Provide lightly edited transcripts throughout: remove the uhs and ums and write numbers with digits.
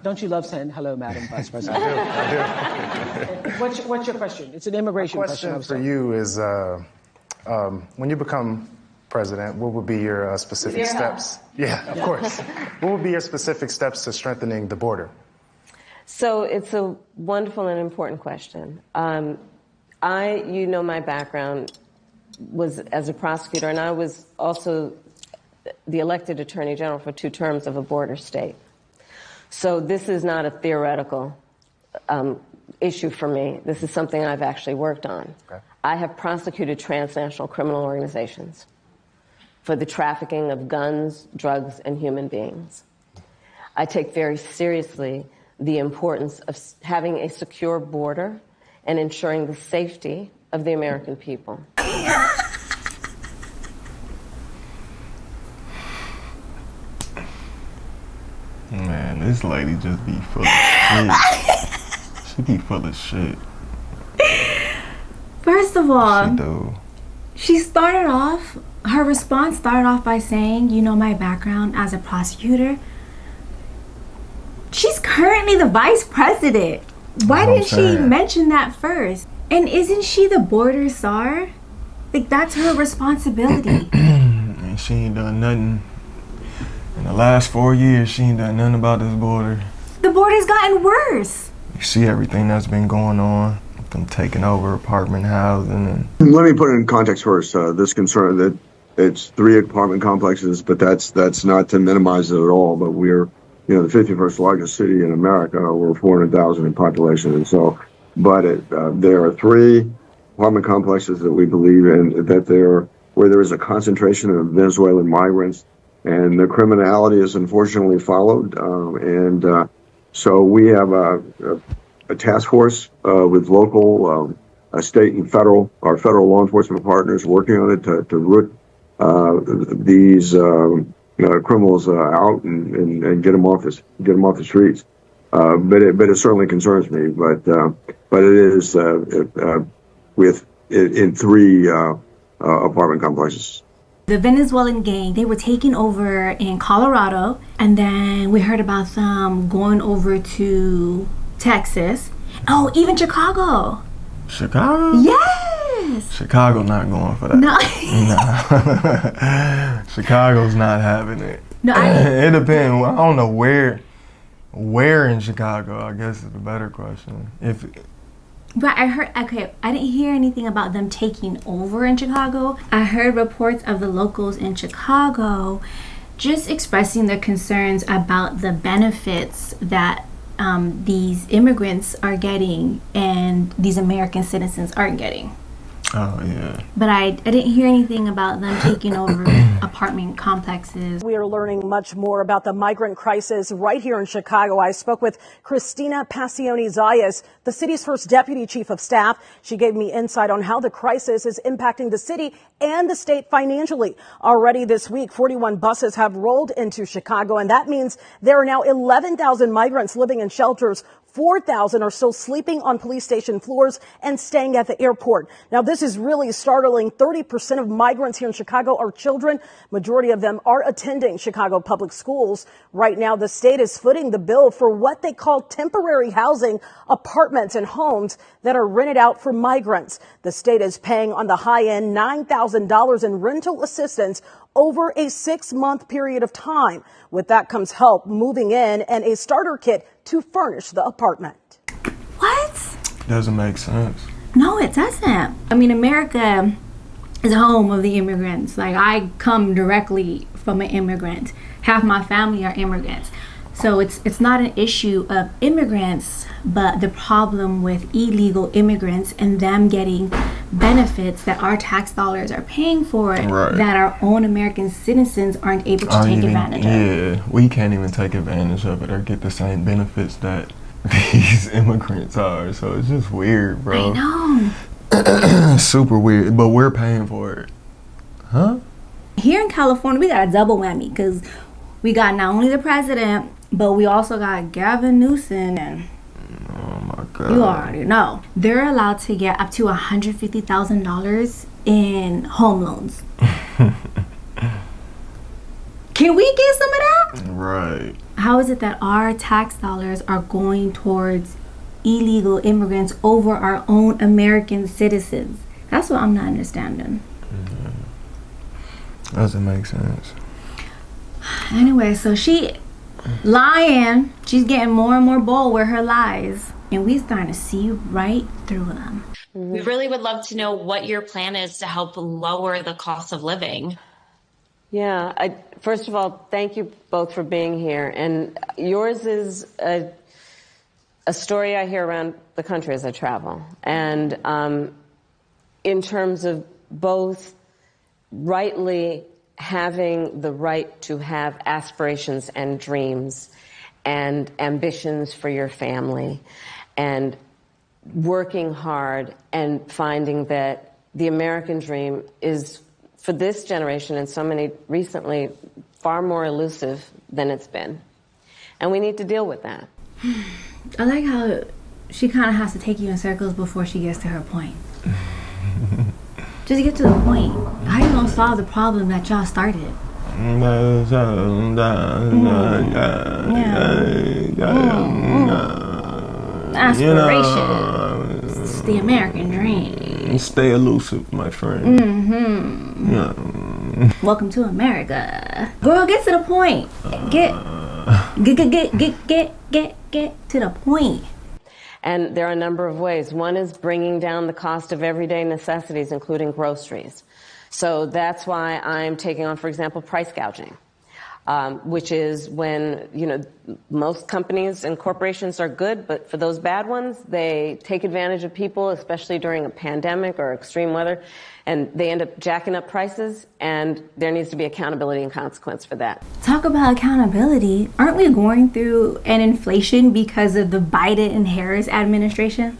Don't you love saying hello, Madam Vice President? I do. What's your question? It's an immigration question. My question for you is, when you become president, what would be your specific steps? Yeah, of course. What would be your specific steps to strengthening the border? So it's a wonderful and important question. You know, my background was as a prosecutor, and I was also the elected attorney general for 2 terms of a border state. So this is not a theoretical issue for me. This is something I've actually worked on. Okay. I have prosecuted transnational criminal organizations for the trafficking of guns, drugs, and human beings. I take very seriously the importance of having a secure border and ensuring the safety of the American people. Man, this lady just be full of shit. She be full of shit. First of all, She do. her response started off by saying, you know my background as a prosecutor. She's currently the vice president. Why didn't she mention that first? And isn't she the border czar? Like, that's her responsibility. And she ain't done nothing. In the last 4 years, she ain't done nothing about this border. The border's gotten worse. You see everything that's been going on, them taking over apartment housing and... Let me put it in context first. This concern that it's 3 apartment complexes, but that's not to minimize it at all. But we're, you know, the 51st largest city in America. We're 400,000 in population, and so, but there are 3 apartment complexes that we believe in where there is a concentration of Venezuelan migrants, and the criminality is unfortunately followed. So we have a task force with local, state, and our federal law enforcement partners working on it to root these criminals out and get them off the streets. But it certainly concerns me. But it is in 3 apartment complexes. The Venezuelan gang, they were taking over in Colorado, and then we heard about them going over to Texas. Oh, even Chicago. Chicago? Yes! Chicago not going for that. No. Nah. Chicago's not having it. No, it depends. I don't know where in Chicago, I guess is the better question. But I didn't hear anything about them taking over in Chicago. I heard reports of the locals in Chicago just expressing their concerns about the benefits that these immigrants are getting and these American citizens aren't getting. Oh, yeah. But I didn't hear anything about them taking over apartment complexes. We are learning much more about the migrant crisis right here in Chicago. I spoke with Christina Passioni-Zayas, the city's first deputy chief of staff. She gave me insight on how the crisis is impacting the city and the state financially. Already this week, 41 buses have rolled into Chicago, and that means there are now 11,000 migrants living in shelters. 4,000 are still sleeping on police station floors and staying at the airport. Now, this is really startling. 30% of migrants here in Chicago are children. Majority of them are attending Chicago public schools. Right now, the state is footing the bill for what they call temporary housing, apartments and homes that are rented out for migrants. The state is paying on the high end $9,000 in rental assistance over a 6-month period of time. With that comes help moving in and a starter kit to furnish the apartment. What? Doesn't make sense. No, it doesn't. I mean, America is home of the immigrants. Like, I come directly from an immigrant. Half my family are immigrants. So it's not an issue of immigrants, but the problem with illegal immigrants and them getting benefits that our tax dollars are paying for, right, that our own American citizens aren't able to take advantage of. Yeah, we can't even take advantage of it or get the same benefits that these immigrants are. So it's just weird, bro. I know. Super weird, but we're paying for it. Huh? Here in California, we got a double whammy because we got not only the president, but we also got Gavin Newsom and... Oh my God. You already know. They're allowed to get up to $150,000 in home loans. Can we get some of that? Right. How is it that our tax dollars are going towards illegal immigrants over our own American citizens? That's what I'm not understanding. Doesn't make sense. Anyway, so she's getting more and more bold with her lies, and we starting to see right through them. We really would love to know what your plan is to help lower the cost of living. Yeah, first of all, thank you both for being here. And yours is a story I hear around the country as I travel. And in terms of both rightly having the right to have aspirations and dreams and ambitions for your family, and working hard and finding that the American dream is, for this generation and so many recently, far more elusive than it's been. And we need to deal with that. I like how she kind of has to take you in circles before she gets to her point. Just get to the point. How you gonna solve the problem that y'all started? Aspirations. It's the American dream. Stay elusive, my friend. Yeah. Welcome to America. Girl, get to the point. Get to the point. And there are a number of ways. One is bringing down the cost of everyday necessities, including groceries. So that's why I'm taking on, for example, price gouging, which is when, most companies and corporations are good, but for those bad ones, they take advantage of people, especially during a pandemic or extreme weather, and they end up jacking up prices, and there needs to be accountability and consequence for that. Talk about accountability. Aren't we going through an inflation because of the Biden and Harris administration?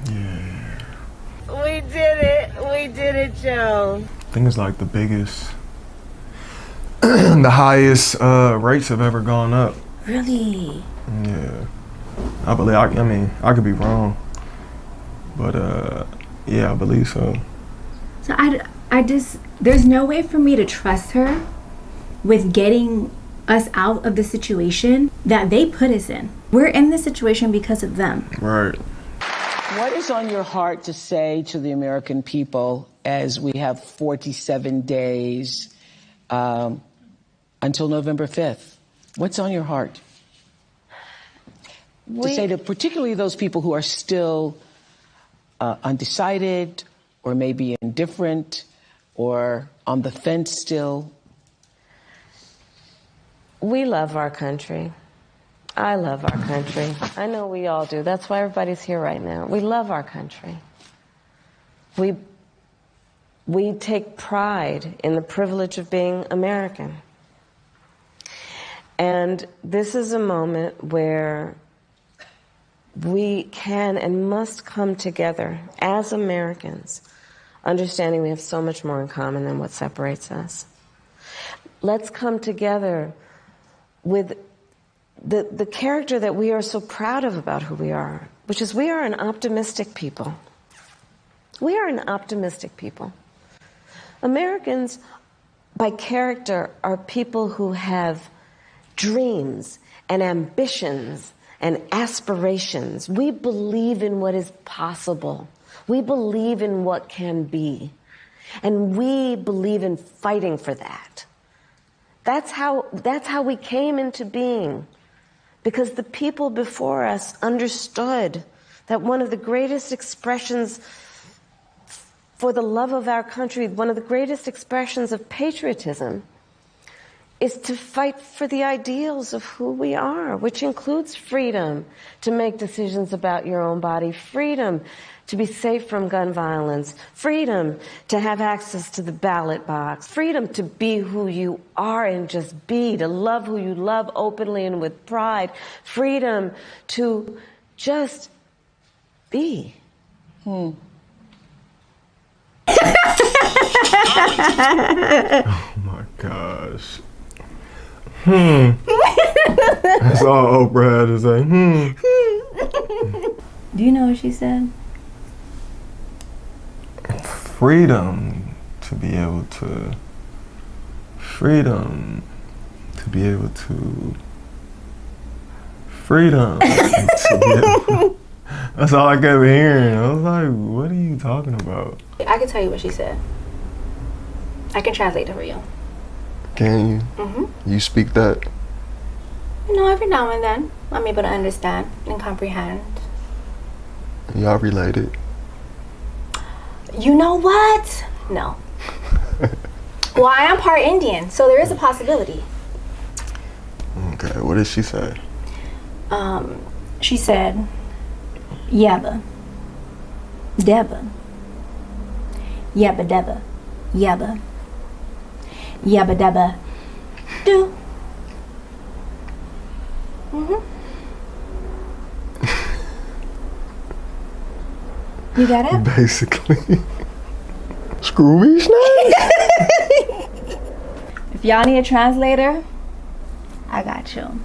Yeah. We did it, Joe. I think it's like the biggest, the highest rates have ever gone up. Really? Yeah. I believe, I mean, I could be wrong, but yeah, I believe so. So I just, there's no way for me to trust her with getting us out of the situation that they put us in. We're in this situation because of them. Right. What is on your heart to say to the American people as we have 47 days until November 5th? What's on your heart? To say to particularly those people who are still undecided or maybe indifferent or on the fence still? We love our country. I love our country. I know we all do. That's why everybody's here right now. We love our country. We take pride in the privilege of being American. And this is a moment where we can and must come together as Americans, understanding we have so much more in common than what separates us. Let's come together with the character that we are so proud of about who we are, which is we are an optimistic people. We are an optimistic people. Americans, by character, are people who have dreams and ambitions and aspirations. We believe in what is possible. We believe in what can be. And we believe in fighting for that. That's how we came into being. Because the people before us understood that one of the greatest expressions for the love of our country, one of the greatest expressions of patriotism, is to fight for the ideals of who we are, which includes freedom to make decisions about your own body, freedom to be safe from gun violence, freedom to have access to the ballot box, freedom to be who you are and just be, to love who you love openly and with pride, freedom to just be. Oh my gosh. That's all Oprah had to say. Do you know what she said? Freedom to to be able to freedom. To be able, that's all I kept hearing. I was like, what are you talking about? I can tell you what she said. I can translate it for you. Can you? Mm-hmm. You speak that? You know, every now and then, I'm able to understand and comprehend. Y'all related? You know what? No. Well, I am part Indian, so there is a possibility. Okay, what did she say? She said, Yabba, Debba, Yabba Debba, Yabba, Yabba Debba, do. You got it? Basically. Screw me, snake. If y'all need a translator, I got you.